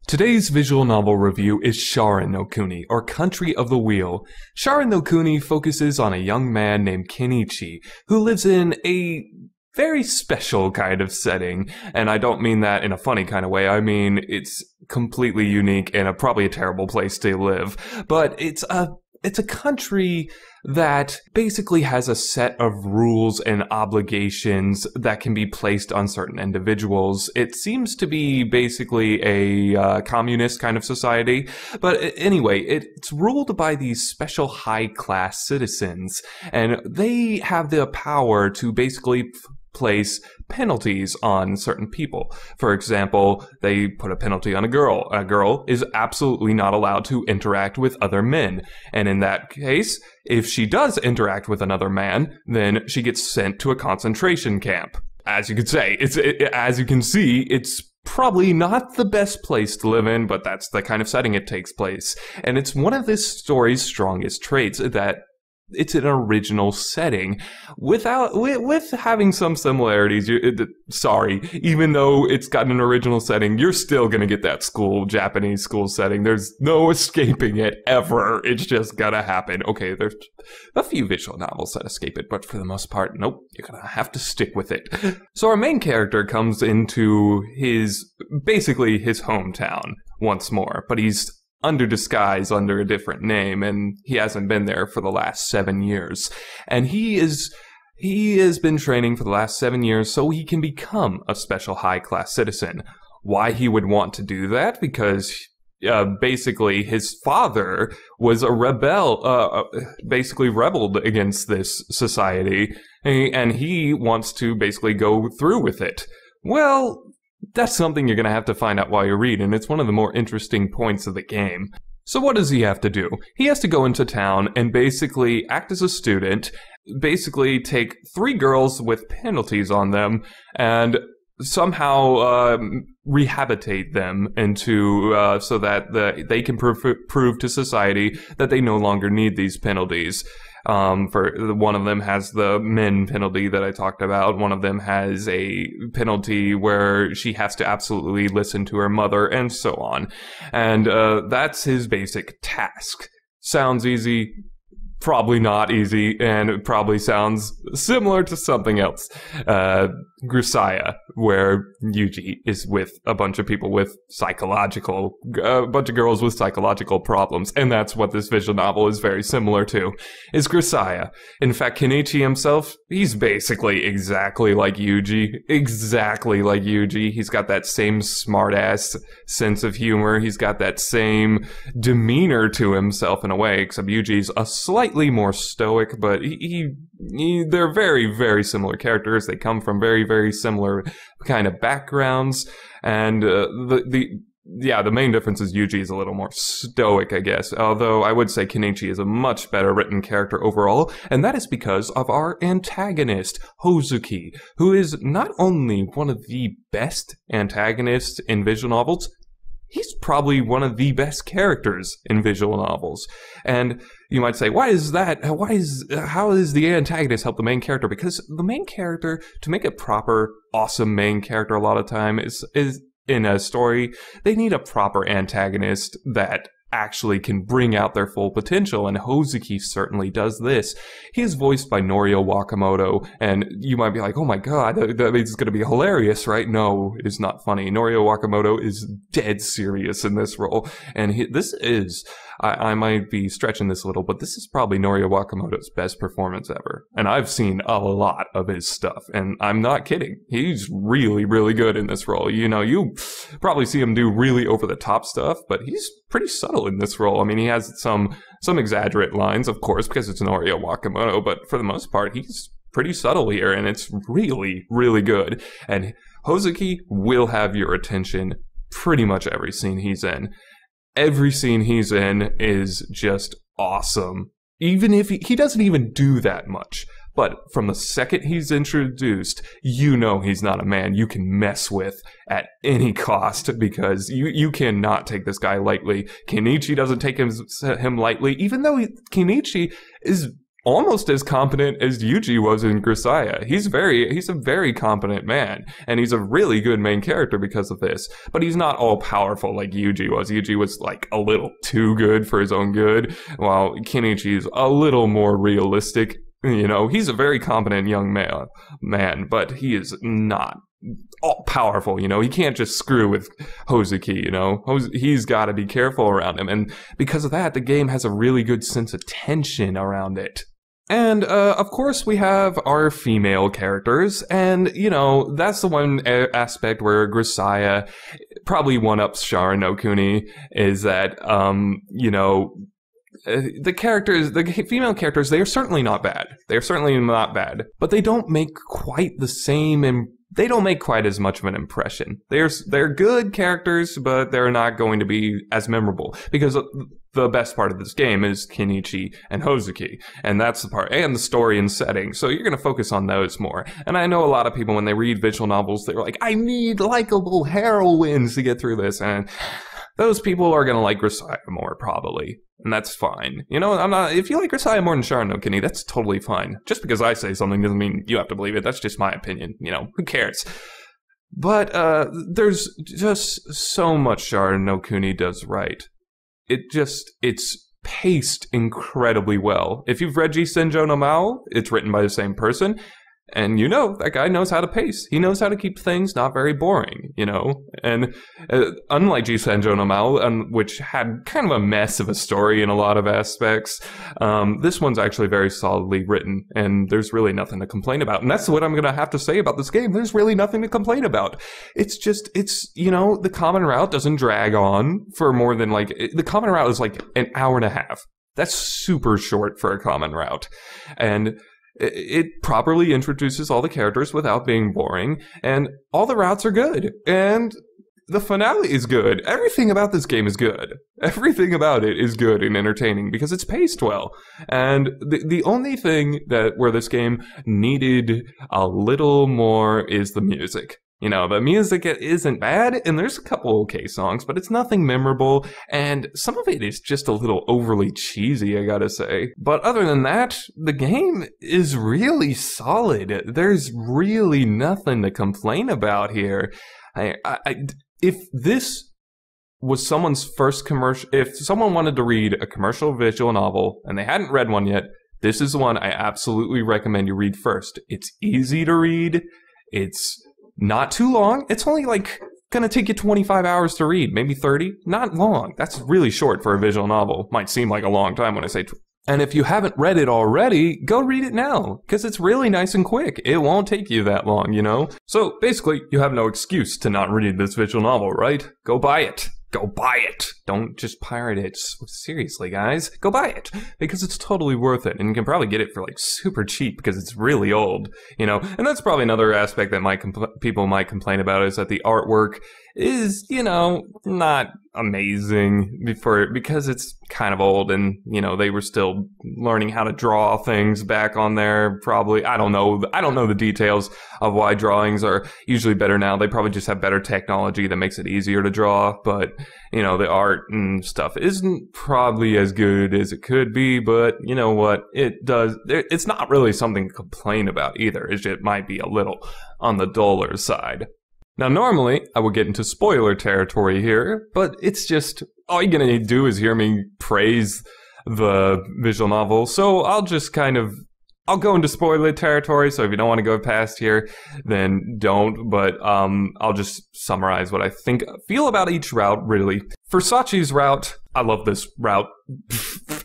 Today's visual novel review is Sharin no Kuni, or Country of the Wheel. Sharin no Kuni focuses on a young man named Kenichi, who lives in a very special kind of setting, and I don't mean that in a funny kind of way. I mean it's completely unique and probably a terrible place to live, but it's a country that basically has a set of rules and obligations that can be placed on certain individuals. It seems to be basically a communist kind of society, but anyway, it's ruled by these special high-class citizens, and they have the power to basically place penalties on certain people. For example, they put a penalty on a girl. A girl is absolutely not allowed to interact with other men. And in that case, if she does interact with another man, then she gets sent to a concentration camp. As you can say, as you can see, it's probably not the best place to live in, but that's the kind of setting it takes place. And it's one of this story's strongest traits that it's an original setting with having some similarities. Sorry, even though it's got an original setting, you're still gonna get that Japanese school setting. There's no escaping it ever. It's just gonna happen. Okay, there's a few visual novels that escape it, but for the most part, nope, you're gonna have to stick with it. So our main character comes into basically his hometown once more, but he's under disguise under a different name, and he hasn't been there for the last 7 years. And he has been training for the last 7 years so he can become a special high-class citizen. Why he would want to do that? Because basically his father was a basically rebelled against this society, and he wants to basically go through with it. Well, that's something you're going to have to find out while you read, and it's one of the more interesting points of the game. So what does he have to do? He has to go into town and basically act as a student, basically take 3 girls with penalties on them, and somehow rehabilitate them into so that they can prove to society that they no longer need these penalties. One of them has the men penalty that I talked about. One of them has a penalty where she has to absolutely listen to her mother, and so on. And that's his basic task. Sounds easy. Probably not easy, and it probably sounds similar to something else. Grisaya, where Yuji is with a bunch of people with a bunch of girls with psychological problems, and that's what this visual novel is very similar to, is Grisaya. In fact, Kenichi himself, he's basically exactly like Yuji. Exactly like Yuji. He's got that same smart-ass sense of humor. He's got that same demeanor to himself in a way, except Yuji's a slightly more stoic, but they're very, very similar characters. They come from very, very similar kind of backgrounds, and the main difference is Yuji is a little more stoic, I guess, although I would say Kenichi is a much better written character overall, and that is because of our antagonist, Hozuki, who is not only one of the best antagonists in visual novels, he's probably one of the best characters in visual novels. And you might say, why is that? How does the antagonist help the main character? Because the main character, to make a proper, awesome main character a lot of time is in a story, they need a proper antagonist that actually can bring out their full potential, and Hozuki certainly does this. He is voiced by Norio Wakamoto, and you might be like, oh my god, that means it's going to be hilarious, right? No, it is not funny. Norio Wakamoto is dead serious in this role, and this is, I might be stretching this a little, but this is probably Norio Wakamoto's best performance ever. And I've seen a lot of his stuff, and I'm not kidding. He's really, really good in this role. You know, you probably see him do really over-the-top stuff, but he's pretty subtle in this role. I mean, he has some exaggerate lines, of course, because it's Norio Wakamoto, but for the most part, he's pretty subtle here, and it's really, really good. And Hozuki will have your attention pretty much every scene he's in. Every scene he's in is just awesome. Even if he doesn't even do that much. But from the second he's introduced, you know he's not a man you can mess with at any cost, because you cannot take this guy lightly. Kenichi doesn't take him lightly, even though Kenichi is almost as competent as Yuji was in Grisaya. He's a very competent man, and he's a really good main character because of this. But he's not all powerful like Yuji was. Yuji was like a little too good for his own good, while Kenichi's a little more realistic. You know, he's a very competent young man, but he is not all powerful. You know, he can't just screw with Hozuki. You know, he's got to be careful around him, and because of that, the game has a really good sense of tension around it. And, of course, we have our female characters, and, you know, that's the one aspect where Grisaya probably one-ups Sharin no Kuni, is that, you know, the female characters, they are certainly not bad. They are certainly not bad, but they don't make quite the same they don't make quite as much of an impression. They're good characters, but they're not going to be as memorable, because the best part of this game is Kenichi and Hozuki, and that's the part, and the story and setting, so you're going to focus on those more. And I know a lot of people, when they read visual novels, they're like, I need likable heroines to get through this, and those people are going to like Grisaya more, probably. And that's fine. You know, if you like Grisaya more than Sharin no Kuni, that's totally fine. Just because I say something doesn't mean you have to believe it. That's just my opinion. You know, who cares? But there's just so much Sharin no Kuni does right. It's paced incredibly well. If you've read Jisenjo no Mao, it's written by the same person. And you know, that guy knows how to pace. He knows how to keep things not very boring, you know? And unlike Jisenjo no Mao, which had kind of a mess of a story in a lot of aspects, this one's actually very solidly written, and there's really nothing to complain about. And that's what I'm going to have to say about this game. There's really nothing to complain about. It's, you know, the common route doesn't drag on for more than, like, the common route is like an hour and a half. That's super short for a common route. And it properly introduces all the characters without being boring, and all the routes are good, and the finale is good. Everything about this game is good. Everything about it is good and entertaining because it's paced well. And the only thing where this game needed a little more is the music. You know, the music isn't bad, and there's a couple okay songs, but it's nothing memorable, and some of it is just a little overly cheesy, I gotta say. But other than that, the game is really solid. There's really nothing to complain about here. If this was someone's first commercial, if someone wanted to read a commercial visual novel, and they hadn't read one yet, this is the one I absolutely recommend you read first. It's easy to read, it's not too long. It's only like gonna take you 25 hours to read, maybe 30. Not long. That's really short for a visual novel. Might seem like a long time when I say. And if you haven't read it already, go read it now, because it's really nice and quick. It won't take you that long, you know? So basically, you have no excuse to not read this visual novel, right? Go buy it. Go buy it. Don't just pirate it. Seriously, guys. Go buy it. Because it's totally worth it. And you can probably get it for like super cheap because it's really old. You know, and that's probably another aspect that people might complain about, is that the artwork is, you know, not amazing because it's kind of old, and, you know, they were still learning how to draw things back on there, probably. I don't know the details of why drawings are usually better now. They probably just have better technology that makes it easier to draw, but, you know, the art and stuff isn't probably as good as it could be, but you know what? It's not really something to complain about either. It might be a little on the duller side. Now, normally, I would get into spoiler territory here, but it's just, all you're gonna do is hear me praise the visual novel, so I'll go into spoiler territory, so if you don't want to go past here, then don't, but I'll just summarize what I feel about each route, really. For Sachi's route, I love this route.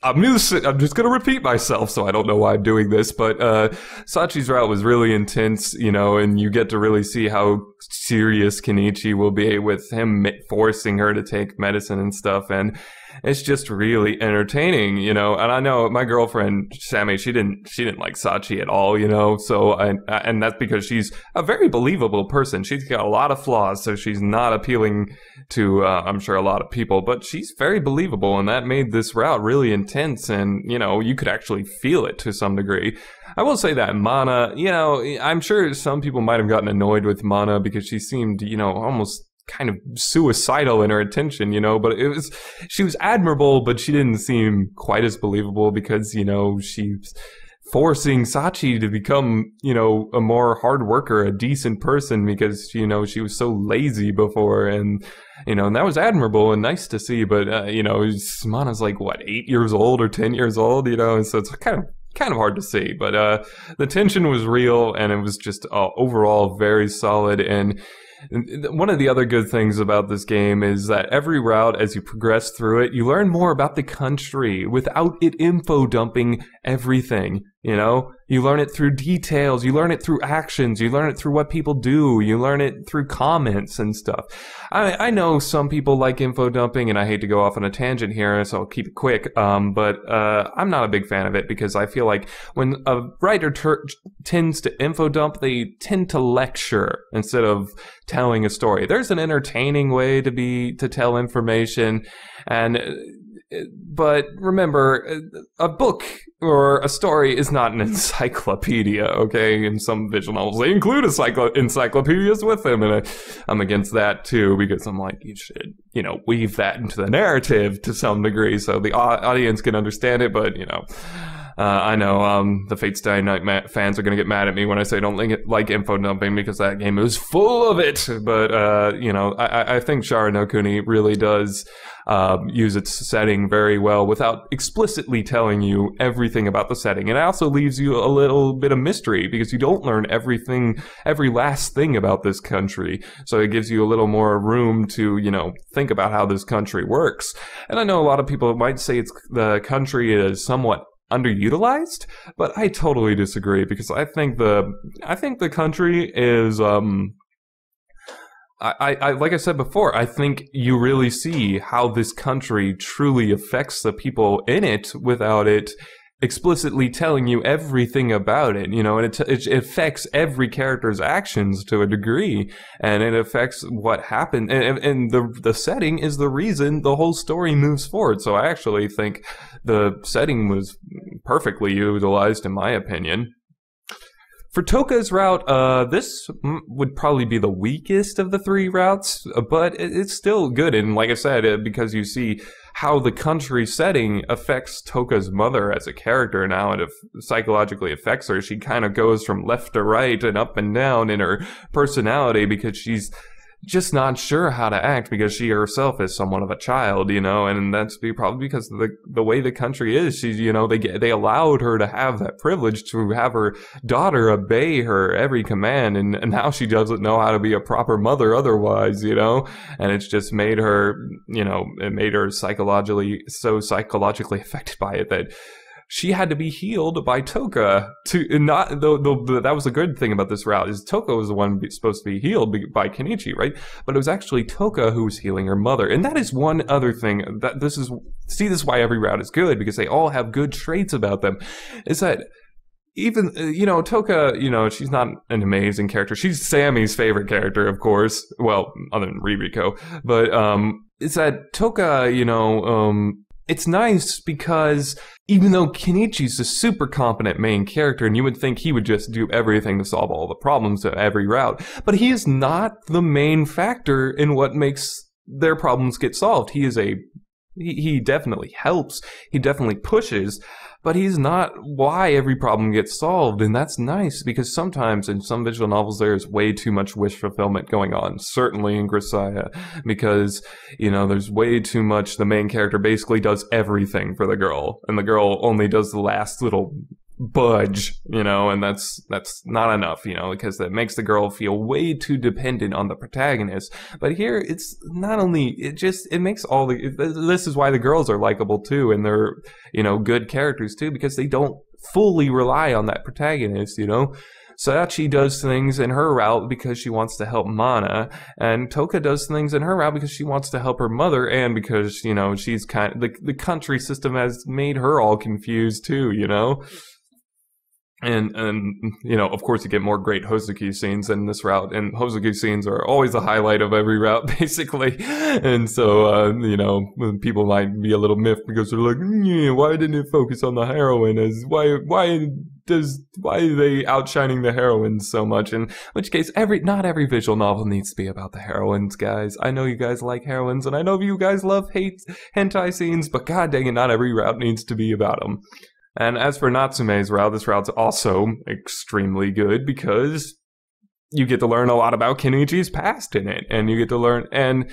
I'm just going to repeat myself, so I don't know why I'm doing this, but Sachi's route was really intense, you know, and you get to really see how serious Kenichi will be with him forcing her to take medicine and stuff, and it's just really entertaining, you know. And I know my girlfriend Sammy, she didn't like Sachi at all, you know. So and that's because she's a very believable person. She's got a lot of flaws, so she's not appealing to I'm sure a lot of people, but she's very believable, and that made this route really intense. And you know, you could actually feel it to some degree. I will say that Mana, you know, I'm sure some people might have gotten annoyed with Mana because she seemed, you know, almost kind of suicidal in her attention, you know, but she was admirable, but she didn't seem quite as believable because, you know, she's forcing Sachi to become, a more hard worker, a decent person because, she was so lazy before. And that was admirable and nice to see. But, Mana's like, what, 8 years old or 10 years old, and so it's kind of hard to see. But the tension was real, and it was just overall very solid. And one of the other good things about this game is that every route, as you progress through it, you learn more about the country without it info dumping everything. You learn it through details, you learn it through actions, you learn it through what people do, you learn it through comments and stuff. I know some people like info dumping, and I hate to go off on a tangent here, so I'll keep it quick, but I'm not a big fan of it because I feel like when a writer tends to info dump, they tend to lecture instead of telling a story. There's an entertaining way to tell information, but remember, a book or a story is not an encyclopedia, okay? In some visual novels, they include encyclopedias with them, and I'm against that too, because I'm like, you should, weave that into the narrative to some degree so the audience can understand it, but, I know the Fate's Dying Night fans are going to get mad at me when I say I don't like info dumping because that game is full of it. But, I think Sharin no Kuni really does use its setting very well without explicitly telling you everything about the setting. And it also leaves you a little bit of mystery because you don't learn every last thing about this country. So it gives you a little more room to, think about how this country works. And I know a lot of people might say the country is somewhat underutilized, but I totally disagree because I think the country is I like I said before, I think you really see how this country truly affects the people in it without it explicitly telling you everything about it, and it affects every character's actions to a degree, and it affects what happened, and the setting is the reason the whole story moves forward. So I actually think the setting was perfectly utilized, in my opinion. For Toka's route, this would probably be the weakest of the 3 routes, but it's still good. And like I said, because you see how the country setting affects Toka's mother as a character and how it psychologically affects her. She kind of goes from left to right and up and down in her personality because she's just not sure how to act because she herself is somewhat of a child, and that's probably because of the way the country is. She's, they allowed her to have that privilege to have her daughter obey her every command, and now she doesn't know how to be a proper mother otherwise, and it's just made her, it made her psychologically affected by it that she had to be healed by Toka that was a good thing about this route is Toka was the one supposed to be healed by Kenichi, right? But it was actually Toka who was healing her mother. And that is one other thing this is why every route is good, because they all have good traits about them, is that even, Toka, she's not an amazing character. She's Sammy's favorite character, of course. Well, other than Ririko. But, it's that Toka, it's nice because even though Kenichi's a super competent main character and you would think he would just do everything to solve all the problems of every route, but he is not the main factor in what makes their problems get solved. He definitely helps, he definitely pushes, but he's not why every problem gets solved, and that's nice, because sometimes in some visual novels there's way too much wish fulfillment going on, certainly in Grisaya, because, there's way too much, the main character basically does everything for the girl, and the girl only does the last little budge, and that's not enough, because that makes the girl feel way too dependent on the protagonist. But here, it's not only, it makes this is why the girls are likable too, and they're, good characters too, because they don't fully rely on that protagonist, Sachi does things in her route because she wants to help Mana, and Toka does things in her route because she wants to help her mother, and because, she's the country system has made her all confused too, And of course you get more great Hozuki scenes in this route, and Hozuki scenes are always the highlight of every route, basically. And so, people might be a little miffed because they're like, why didn't it focus on the heroine? Why are they outshining the heroines so much? In which case, not every visual novel needs to be about the heroines, guys. I know you guys like heroines, and I know you guys love hentai scenes, but god dang it, not every route needs to be about them. And as for Natsume's route, this route's also extremely good because you get to learn a lot about Kenichi's past in it, and you get to learn, and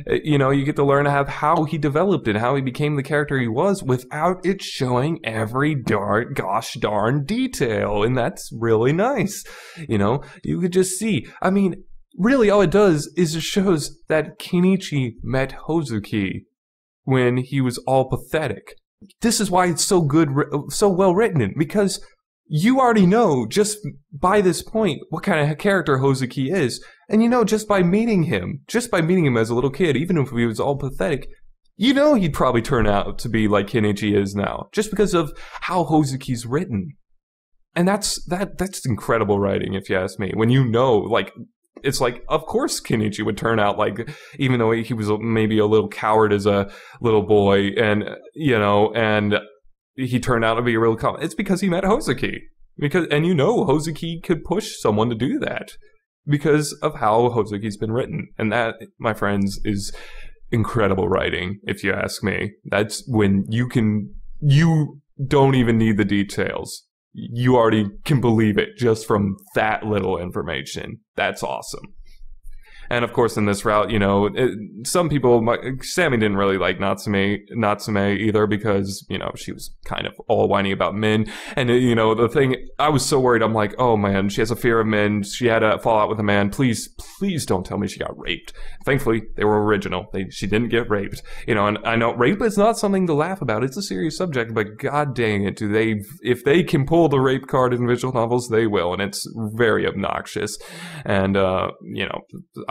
you get to learn how he developed and how he became the character he was without it showing every gosh darn detail, and that's really nice. You could just see. I mean, really, all it does is it shows that Kenichi met Hozuki when he was all pathetic. This is why it's so good, so well written, because you already know, just by this point, what kind of character Hozuki is. And just by meeting him as a little kid, even if he was all pathetic, he'd probably turn out to be like Kenichi is now, just because of how Hozuki's written. And that's incredible writing, if you ask me. When it's like, of course Kenichi would turn out like, even though he was maybe a little coward as a little boy, and he turned out to be a real it's because he met Hozuki. And Hozuki could push someone to do that because of how Hozuki's been written. And that, my friends, is incredible writing, if you ask me. That's when you don't even need the details. You already can believe it just from that little information. That's awesome. And of course, in this route, some people, Sammy didn't really like Natsume either because, she was kind of all whiny about men. And, the thing, I was so worried. I'm like, oh man, she has a fear of men. She had a fallout with a man. Please don't tell me she got raped. Thankfully, they were original. She didn't get raped. And I know rape is not something to laugh about. It's a serious subject, but god dang it, if they can pull the rape card in visual novels, they will. And it's very obnoxious. And,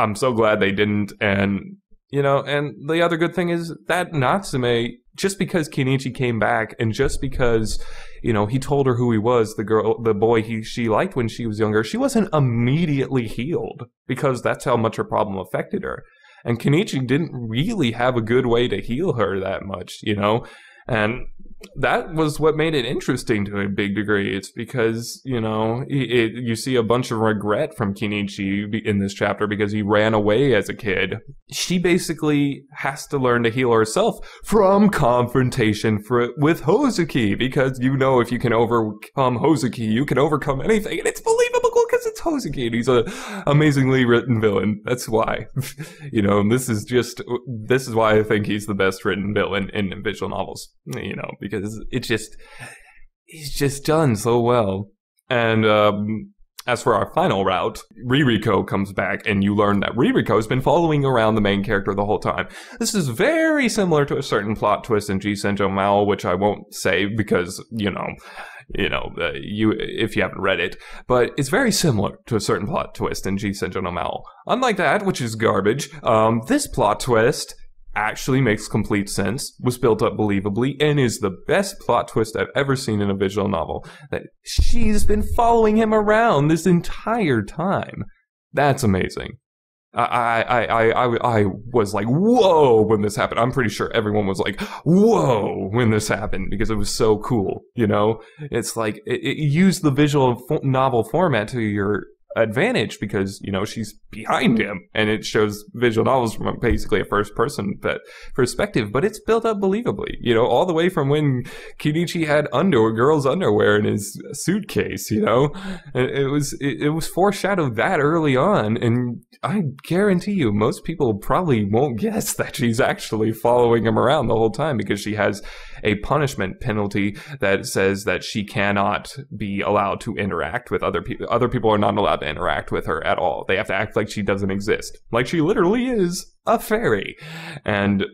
I'm so glad they didn't, and the other good thing is that Natsume, just because Kenichi came back, and just because, he told her who he was, the boy she liked when she was younger, she wasn't immediately healed, because that's how much her problem affected her. And Kenichi didn't really have a good way to heal her that much, and that was what made it interesting to a big degree. It's because, you see a bunch of regret from Kenichi in this chapter because he ran away as a kid. She basically has to learn to heal herself from confrontation with Hozuki, because if you can overcome Hozuki, you can overcome anything, and it's believable because it's Hozuki, and he's an amazingly written villain. That's why. This is why I think he's the best written villain in visual novels, because he's just done so well. And as for our final route, Ririko comes back, and you learn that Ririko's been following around the main character the whole time. This is very similar to a certain plot twist in Jisenjo Mao, which I won't say because, if you haven't read it, but it's very similar to a certain plot twist in Jisenjo no Mao. Unlike that, which is garbage, this plot twist actually makes complete sense, was built up believably, and is the best plot twist I've ever seen in a visual novel. That she's been following him around this entire time. That's amazing. I was like, whoa, when this happened. I'm pretty sure everyone was like, whoa, when this happened, because it was so cool, It's like, it used the visual novel format to your advantage because, she's behind him, and it shows visual novels from basically a first-person perspective, but it's built up believably, all the way from when Kenichi had girls' underwear in his suitcase, it was foreshadowed that early on, and I guarantee you most people probably won't guess that she's actually following him around the whole time, because she has a punishment penalty that says that she cannot be allowed to interact with other people. Other people are not allowed to interact with her at all. They have to act like she doesn't exist, like she literally is a fairy. And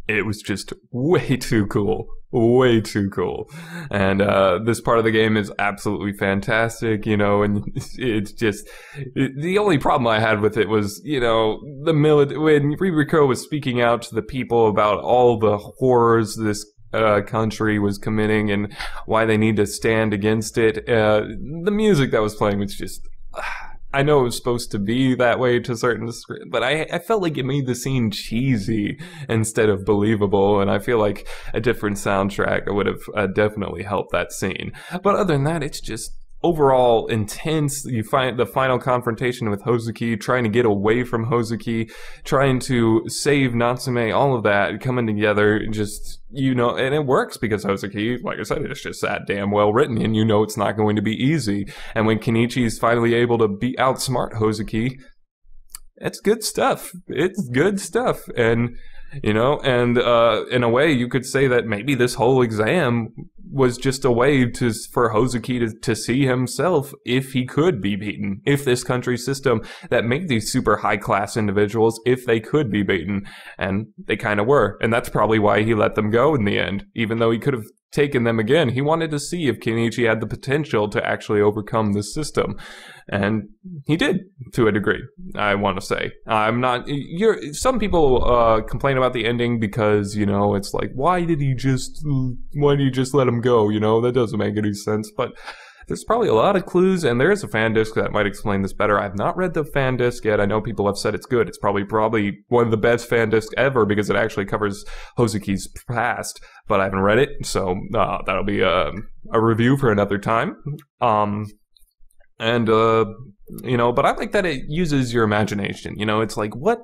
it was just way too cool. Way too cool. And this part of the game is absolutely fantastic, and it's just... The only problem I had with it was, when Ririko was speaking out to the people about all the horrors this country was committing and why they need to stand against it, the music that was playing was just... I know it was supposed to be that way to a certain degree, but I felt like it made the scene cheesy instead of believable, and I feel like a different soundtrack would have definitely helped that scene. But other than that, it's just overall intense. You find the final confrontation with Hozuki, trying to get away from Hozuki, trying to save Natsume, all of that coming together, just, you know, and it works because Hozuki, like I said, it's just that damn well written, and you know it's not going to be easy. And when Kenichi is finally able to outsmart Hozuki, it's good stuff. It's good stuff. And, you know, and in a way, you could say that maybe this whole exam was just a way for Hozuki to see himself if he could be beaten. If this country system that made these super high-class individuals, if they could be beaten. And they kind of were. And that's probably why he let them go in the end. Even though he could have taken them again, he wanted to see if Kenichi had the potential to actually overcome this system. And he did, to a degree, I want to say. I'm not... Some people complain about the ending because, you know, it's like, why did he just let him go? You know, that doesn't make any sense. But there's probably a lot of clues, and there is a fan disc that might explain this better. I've not read the fan disc yet. I know people have said it's good. It's probably one of the best fan discs ever because it actually covers Hozuki's past, but I haven't read it, so that'll be a review for another time. You know, but I like that it uses your imagination. You know, it's like, what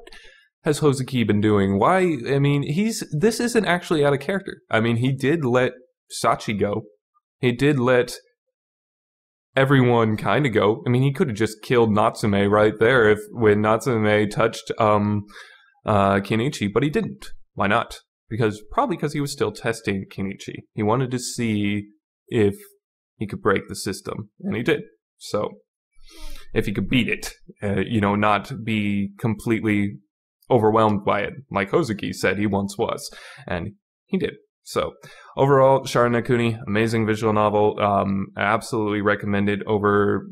has Hozuki been doing? Why? I mean, this isn't actually out of character. I mean, he did let Sachi go. He did let everyone kind of go. I mean, he could have just killed Natsume right there when Natsume touched Kenichi, but he didn't. Why not? Probably because he was still testing Kenichi. He wanted to see if he could break the system, and he did. So, if he could beat it, you know, not be completely overwhelmed by it, like Hozuki said he once was, and he did. So, overall, Sharin no Kuni, amazing visual novel. Absolutely recommended over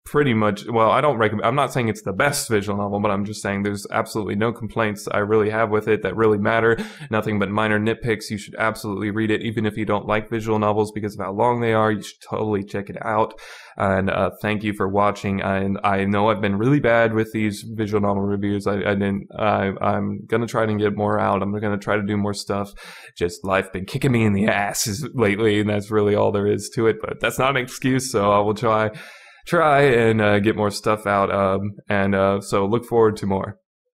pretty much, well, I'm not saying it's the best visual novel, but I'm just saying there's absolutely no complaints I really have with it that really matter. Nothing but minor nitpicks. You should absolutely read it, even if you don't like visual novels because of how long they are. You should totally check it out. And thank you for watching. And I know I've been really bad with these visual novel reviews. I'm gonna try to get more out. I'm gonna try to do more stuff. Just life been kicking me in the ass lately, and that's really all there is to it. But that's not an excuse, so I will try and get more stuff out, so look forward to more.